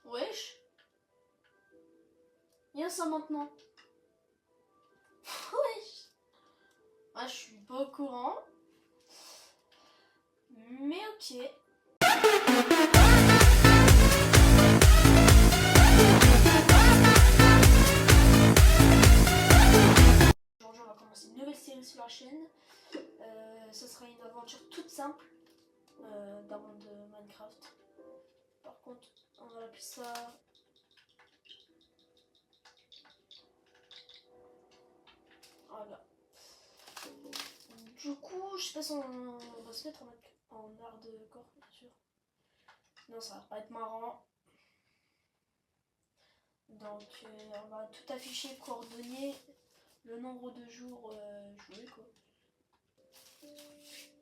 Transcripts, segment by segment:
Wesh. Il y a ça maintenant. Wesh. Ah, je suis pas au courant. Mais ok. Aujourd'hui, on va commencer une nouvelle série sur la chaîne. Ce sera une aventure toute simple d'un monde de Minecraft. Par contre, on va l'appeler ça. Voilà. Du coup, je sais pas si on va se mettre en art de corps, bien sûr. Non, ça va pas être marrant. Donc, on va tout afficher, coordonnées, le nombre de jours joués, quoi.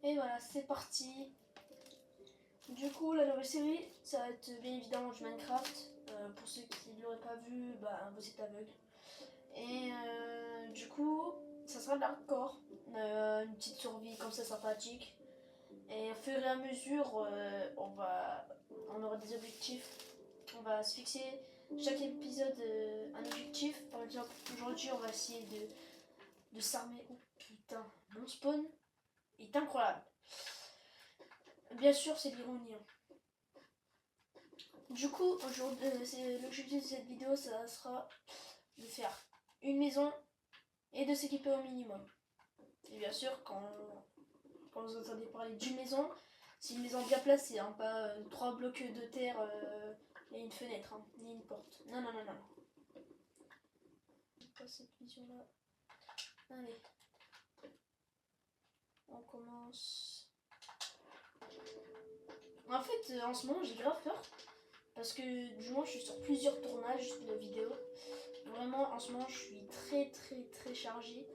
Et voilà, c'est parti. Du coup, la nouvelle série, ça va être bien évidemment du Minecraft. Pour ceux qui ne l'auraient pas vu, bah, vous êtes aveugles. Et du coup, ça sera de l'hardcore. Une petite survie comme ça sympathique. Et au fur et à mesure, on aura des objectifs. On va se fixer chaque épisode un objectif. Par exemple, aujourd'hui, on va essayer de s'armer. Oh putain, mon spawn est incroyable. Bien sûr, c'est de l'ironie. Du coup, aujourd'hui, l'objectif de cette vidéo, ça sera de faire une maison et de s'équiper au minimum. Et bien sûr, quand vous entendez parler d'une maison, c'est une maison bien placée, hein, pas 3 blocs de terre et une fenêtre, hein, ni une porte. Non, non, non, non. Pas cette vision-là. Allez. On commence. En fait, en ce moment, j'ai grave peur. Parce que du moins, je suis sur plusieurs tournages de vidéos. Vraiment, en ce moment, je suis très chargée.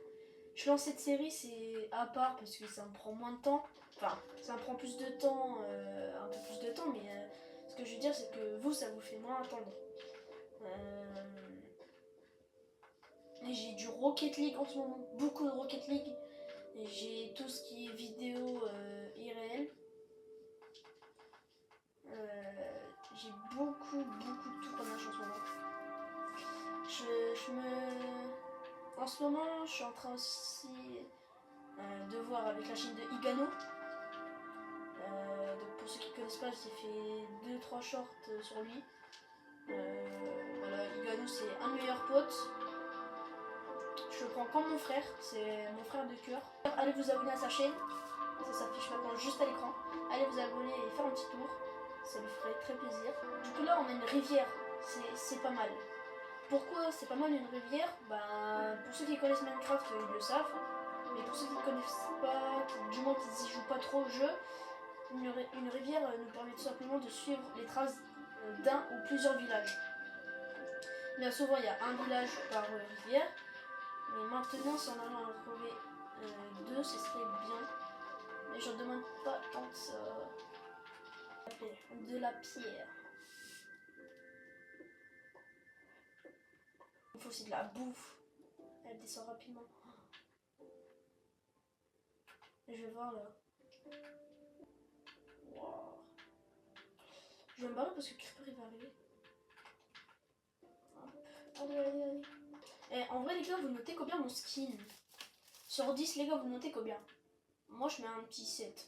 Je lance cette série, c'est à part parce que ça me prend moins de temps. Enfin, ça me prend plus de temps, un peu plus de temps, mais ce que je veux dire, c'est que vous, ça vous fait moins attendre. Et j'ai du Rocket League en ce moment, beaucoup de Rocket League. Et j'ai tout ce qui est vidéo IRL. J'ai beaucoup de tournages en ce moment. En ce moment, je suis en train aussi de voir avec la chaîne de Igano. Donc pour ceux qui ne connaissent pas, j'ai fait 2-3 shorts sur lui. Voilà, Igano c'est un meilleur pote. Je le prends comme mon frère, c'est mon frère de cœur. Allez vous abonner à sa chaîne, ça s'affiche maintenant juste à l'écran. Allez vous abonner et faire un petit tour, ça lui ferait très plaisir. Du coup là on a une rivière, c'est pas mal. Pourquoi c'est pas mal une rivière? Ben, pour ceux qui connaissent Minecraft, ils le savent. Mais pour ceux qui ne connaissent pas, du moins qui n'y jouent pas trop au jeu, une rivière nous permet tout simplement de suivre les traces d'un ou plusieurs villages. Bien souvent, il y a un village par rivière. Mais maintenant, si on arrive à en trouver deux, ce serait bien. Mais je ne demande pas tant que ça. De la pierre. Il faut aussi de la bouffe. Elle descend rapidement. Je vais voir là. Wow. Je vais me barrer parce que Creeper il va arriver. Allez. Et en vrai les gars, vous notez combien mon skin? Sur 10 les gars, vous notez combien? Moi je mets un petit 7.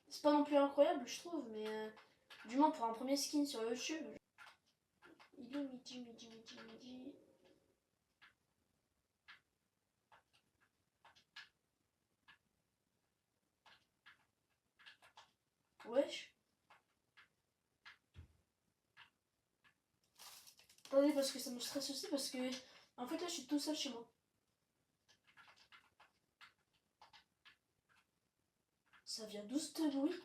C'est pas non plus incroyable je trouve, mais du moins pour un premier skin sur YouTube. Il est midi. Wesh. Attendez parce que ça me stresse aussi parce que en fait là je suis tout seul chez moi. Ça vient d'où ce bruit?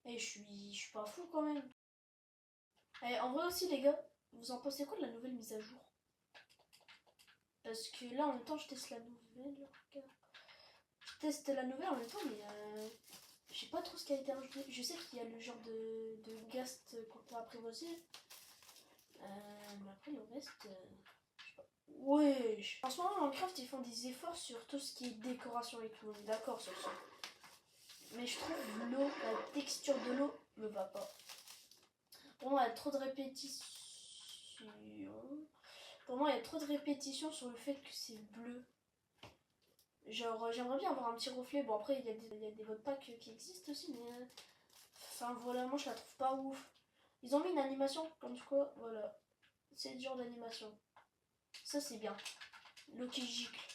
Et je suis pas fou quand même. Et en vrai aussi les gars, vous en pensez quoi de la nouvelle mise à jour? Parce que là en même temps je teste la nouvelle. Regarde. Je teste la nouvelle en même temps mais je sais pas trop ce qui a été rajouté. Je sais qu'il y a le genre de ghast qu'on peut apprivoiser. Mais après le reste, je sais pas. Wesh. En ce moment Minecraft ils font des efforts sur tout ce qui est décoration et tout. On est d'accord sur ça. Mais je trouve l'eau, la texture de l'eau me va pas. Pour moi, il y a trop de répétitions. Pour moi, il y a trop de répétitions sur le fait que c'est bleu. Genre, j'aimerais bien avoir un petit reflet. Bon, après, il y a des mode pack qui existent aussi, mais... Enfin, voilà, moi, je la trouve pas ouf. Ils ont mis une animation, comme quoi, voilà. C'est le genre d'animation. Ça, c'est bien. Le qui gicle.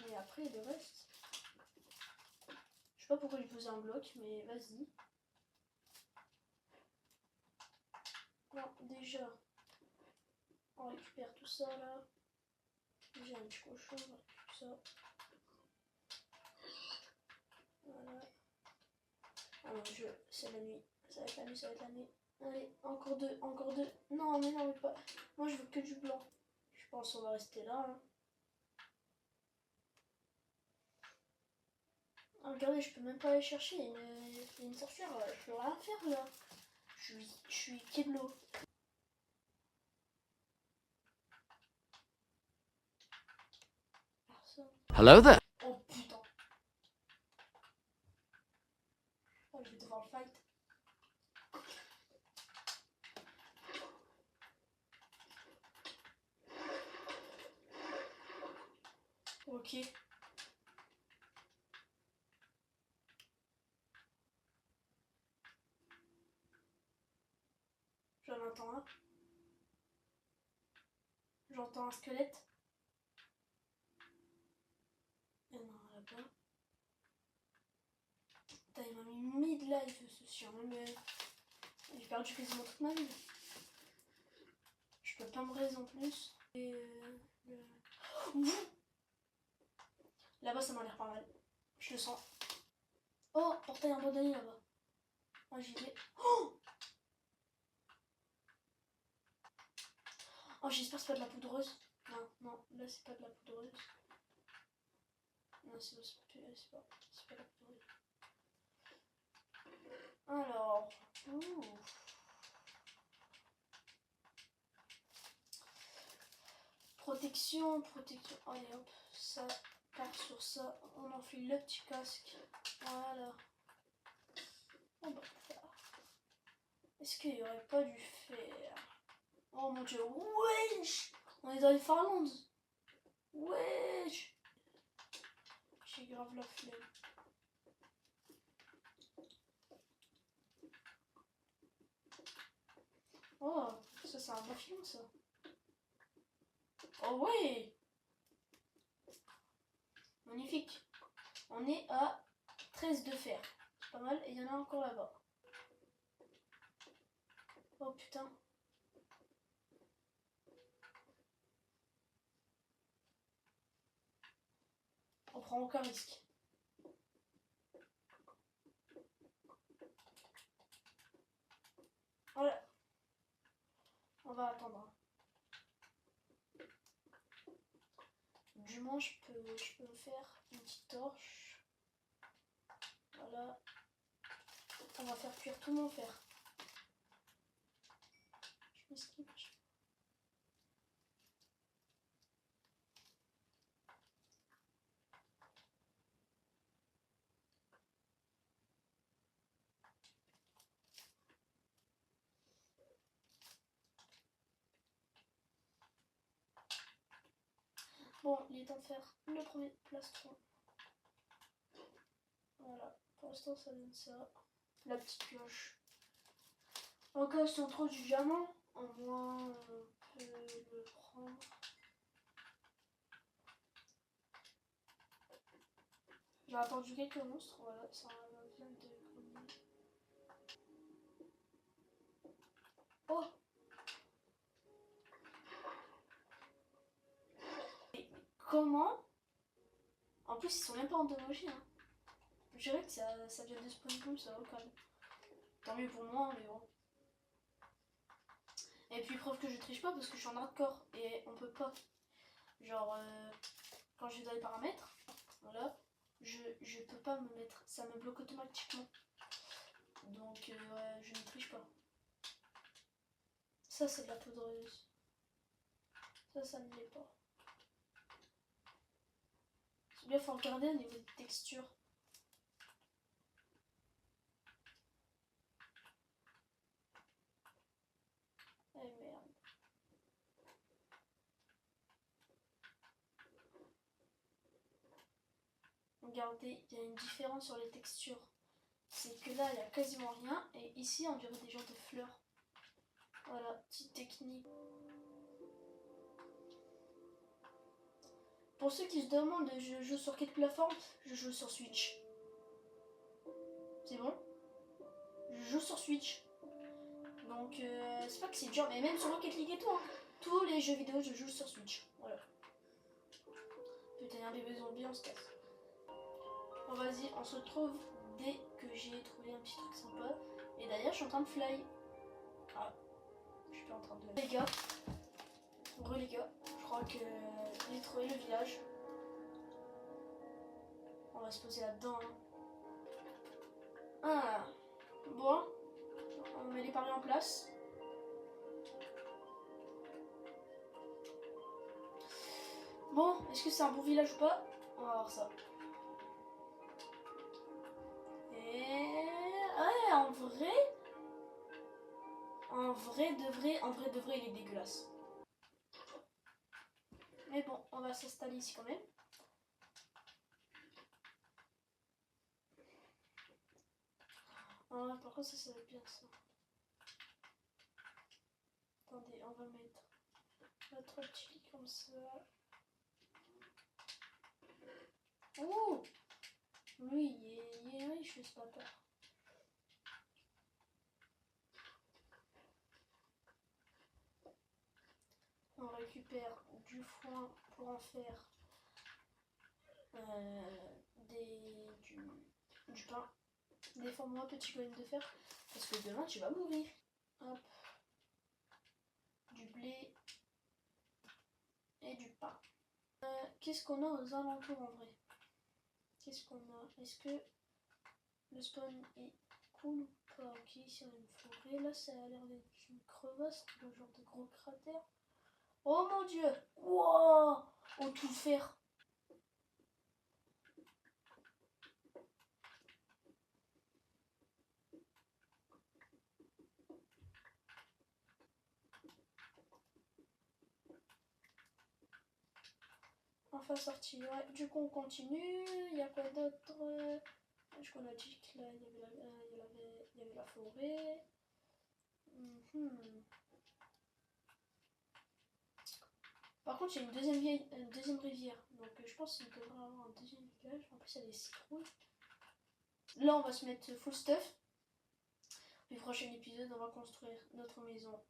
Mais après, le reste... Je sais pas pourquoi il posait un bloc, mais vas-y. Bon, déjà, on récupère tout ça, là. J'ai un petit cochon, on récupère tout ça. Voilà. Ah non, c'est la nuit. Ça va être la nuit, ça va être la nuit. Allez, encore deux, encore deux. Non, mais non, mais pas. Moi, je veux que du blanc. Je pense qu'on va rester là. Hein. Ah, regardez, je peux même pas aller chercher. Il y a une sorcière. Je peux rien faire là. Je suis quai de l'eau. Personne. Hello there. Oh putain. Oh, je vais devoir le fight. Ok. J'en entends un. J'entends un squelette. Il y en a un là-bas. Putain, il m'a mis mid-life ce chien. Mais j'ai perdu quasiment toute ma vie. Je peux pas me raise en plus. Et là-bas, ça m'a l'air pas mal. Je le sens. Oh, portail abandonné là-bas. Moi, j'y vais. Oh, j'espère que c'est pas de la poudreuse. Non, non, là, c'est pas de la poudreuse. Non, c'est pas de la poudreuse. Alors. Ouh. Protection, protection. Allez hop, ça part sur ça. On enfile le petit casque. Voilà. On va faire. Est-ce qu'il y aurait pas dû faire? Oh mon dieu, wesh! On est dans les Farlands. Wesh! J'ai grave la flemme. Oh, ça c'est un bon film ça. Oh ouais! Magnifique. On est à 13 de fer. C'est pas mal. Et il y en a encore là-bas. Oh putain. On prend aucun risque. Voilà. On va attendre. Du moins, je peux me faire une petite torche. Voilà. On va faire cuire tout mon fer. Je m'esquive. Bon, il est temps de faire le premier plastron. Voilà. Pour l'instant, ça donne ça. La petite cloche. En cas si on trouve du diamant, au moins on peut le prendre. J'ai attendu quelques monstres, voilà, ça vient de gagner. Oh! Et comment? En plus, ils sont même pas endommagés, hein. Je dirais que ça vient de spawn comme ça, au calme. Tant mieux pour moi, mais bon. Et puis preuve que je triche pas parce que je suis en hardcore et on peut pas. Genre, quand je vais dans les paramètres, voilà, je peux pas me mettre, ça me bloque automatiquement. Donc, ouais, je ne triche pas. Ça, c'est de la poudreuse. Ça ne l'est pas. C'est bien, faut regarder au niveau des textures. regardez, il y a une différence sur les textures. C'est que là, il n'y a quasiment rien. Et ici, on dirait des genres de fleurs. Voilà, petite technique. Pour ceux qui se demandent, je joue sur quelle plateforme? Je joue sur Switch. C'est bon? Je joue sur Switch. Donc, c'est pas que c'est dur, mais même sur Rocket League et tout. Hein. Tous les jeux vidéo, je joue sur Switch. Voilà. Putain, il y a des besoins bien, on se casse. Bon, vas-y, on se retrouve dès que j'ai trouvé un petit truc sympa. Et d'ailleurs, je suis en train de fly. Ah, je suis en train de... Les gars, je crois que j'ai trouvé le village. On va se poser là-dedans. Hein. Ah, bon, on met les paris en place. Bon, est-ce que c'est un bon village ou pas? On va voir ça. Et... ouais, en vrai de vrai, il est dégueulasse. Mais bon, on va s'installer ici quand même. Ah, par contre, ça va être bien ça. Attendez, on va mettre notre petit lit comme ça. Ouh! Oui, il est riche ce papa. On récupère du foin pour en faire du pain. Défends-moi, petit golem de fer, parce que demain tu vas mourir. Hop. Du blé et du pain. Qu'est-ce qu'on a aux alentours en vrai? Qu'est-ce qu'on a? Est-ce que le spawn est cool ou pas? Ok, ici on a une forêt. Là, ça a l'air d'être une crevasse, un genre de gros cratère. Oh mon dieu! Wow! Au tout fer! Enfin sorti, ouais. Du coup on continue. Il y a quoi d'autre? Je crois qu'on a dit que là il y avait la forêt. Par contre il y a une deuxième rivière. Donc je pense qu'il devrait y avoir un deuxième village. En plus il y a des citrouilles. Là on va se mettre full stuff. Le prochain épisode on va construire notre maison.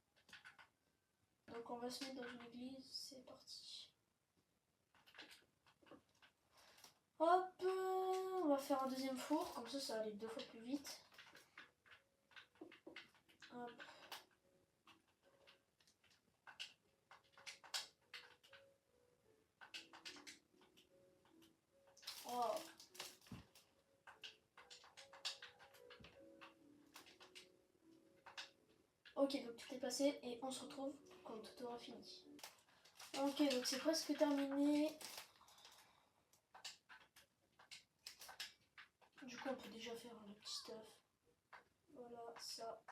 Donc on va se mettre dans une église. C'est parti. Hop, on va faire un deuxième four, comme ça va aller 2 fois plus vite. Hop. Oh. Ok, donc tout est passé et on se retrouve quand tout aura fini. Ok, donc c'est presque terminé. Du coup, on peut déjà faire le petit stuff. Voilà, ça.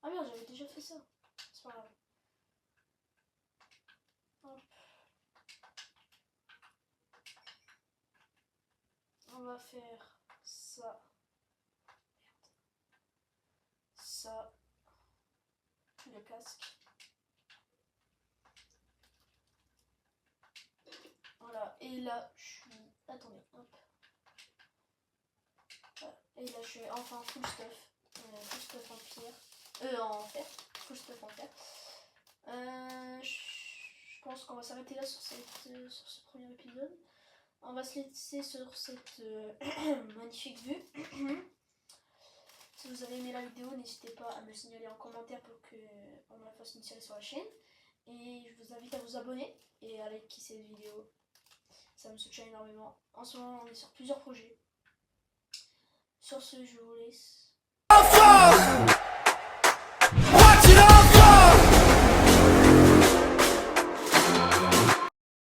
Ah merde, j'avais déjà fait ça. C'est pas grave. Hop. On va faire ça. Ça. Le casque. Voilà, et là je suis... Attendez, hop. Voilà. Et là je suis enfin full stuff. Full stuff en pierre. En fer. Full stuff en fer. Je pense qu'on va s'arrêter là sur ce premier épisode. On va se laisser sur cette magnifique vue. Si vous avez aimé la vidéo, n'hésitez pas à me le signaler en commentaire pour qu'on me la fasse une série sur la chaîne. Et je vous invite à vous abonner et à liker cette vidéo. Ça me soutient énormément. En ce moment, on est sur plusieurs projets. Sur ce, je vous laisse.